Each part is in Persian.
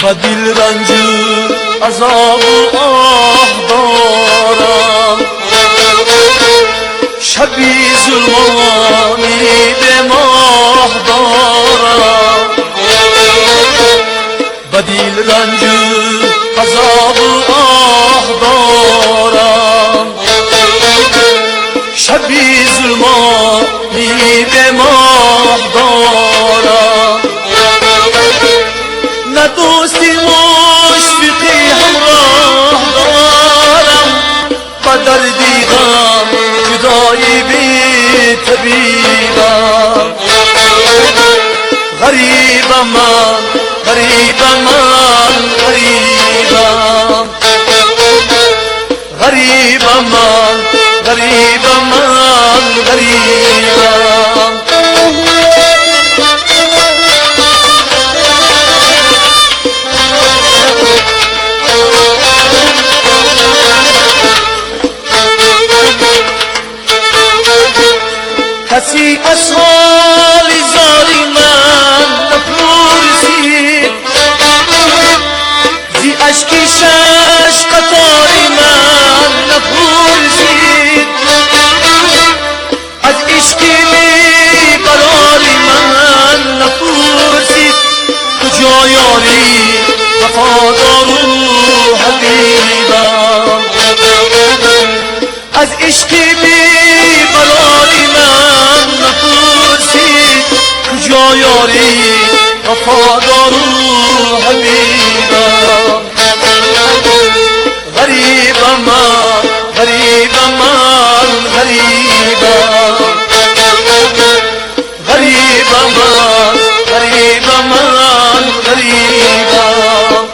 و دل رنج عذاب و آه دارم شبی ظلمانی به ماه دارم و دل رنج عذاب و آه دارم شبی ظلمانی به ماه دارم نه دوستی مشفقی همراه دارم با دردی غم جدایی بی طبیبم غریبم من غریبم من غریبم غریبم من غریبم من غریبم کسی از حال زاری من نپرسید زی اشکی شش قطاری من نپرسید از عشقی بی قراری من نپرسید کجا یاری وفادار و حبیبم از عشقی بی قراری من نپرسید کجا یاری وفادار و حبیبم غریبم من غریبم من غریبم غریبم من غریبم من غریبم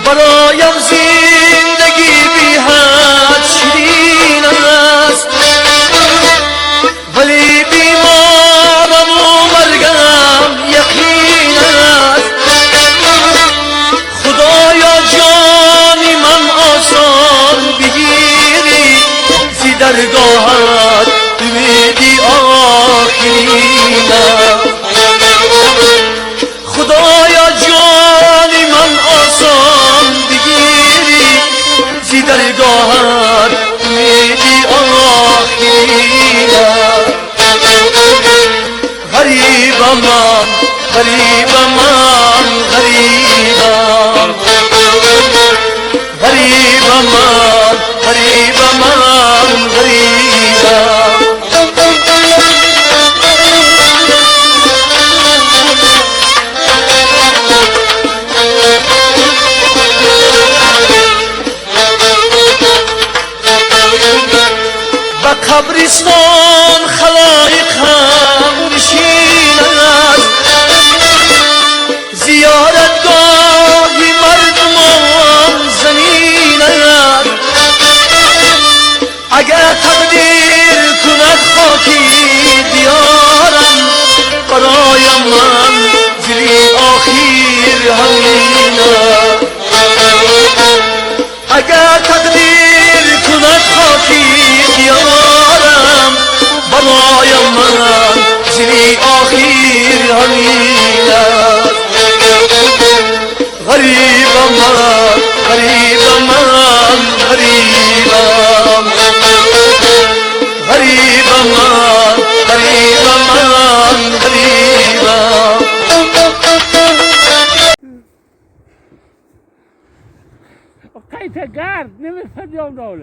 برایم زندگی بی حد شیرین است ولی بیمارم و مرگم یقین است خدایا جانی من آسان بگیری زی درگاهت امیدی آخرین است خدایا جانی من آسان بگیری زی درگاهت امیدی آخرین است غریبم من غریبم من غریبم غریبم من غریبم من غریبم و قبرستان خلایق هم نشین است زیارتگاهی مردمان زمین است اگر تقدیر کند خاکی دیارم برایم منزلی آخر همین است اگر تقدیر کند خاکی دیارم برایم منزلی آخر همین است غریبم من غریبم من غریبم غریبم من غریبم من غریبم Kijk, daar, neem het van jou nou.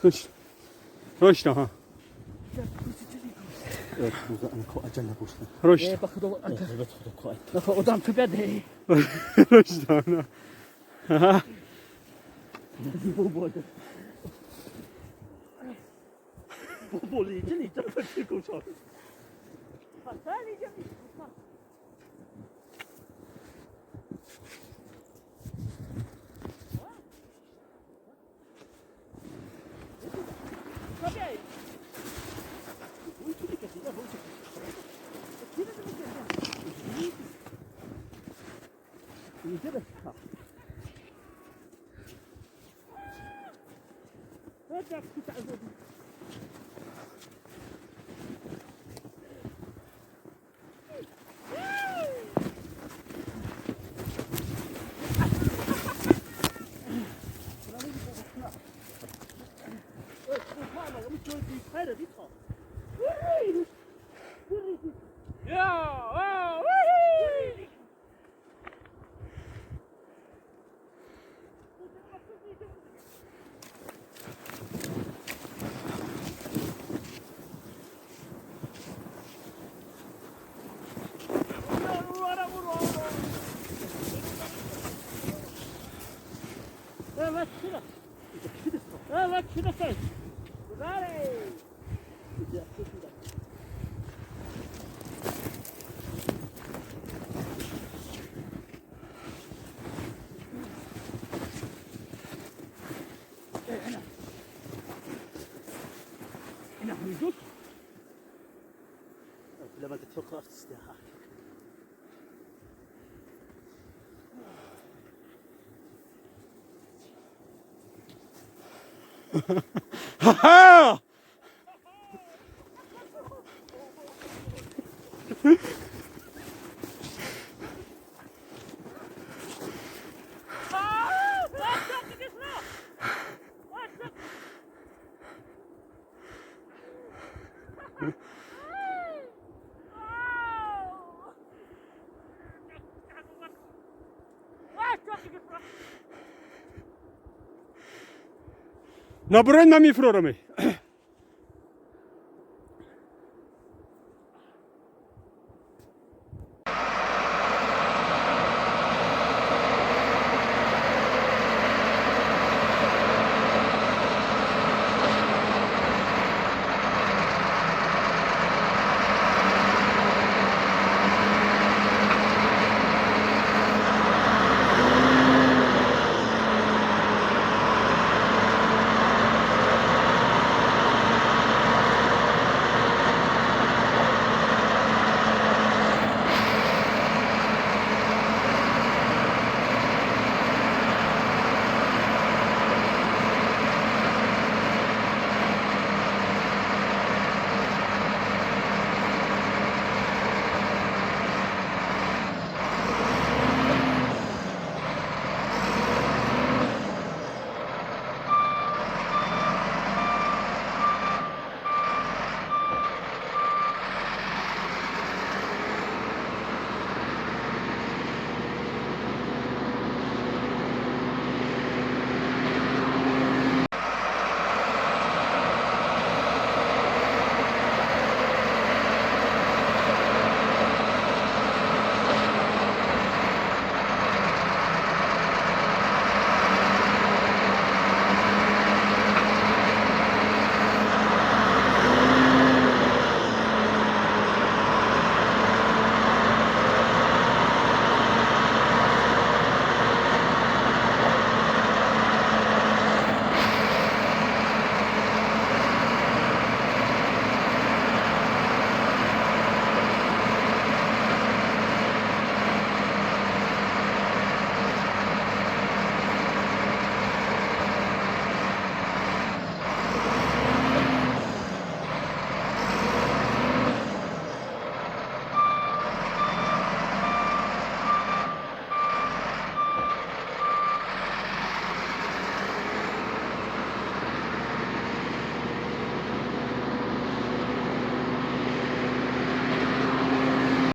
رشد رشد ها رشد Odam tebe de. رشد Boli, nie to tylko co. Pasali się. Evet, şurada. Evet, şurada sen. Hadi. لما تتفكر تستحق Ha! Na bränna mi frågar mig.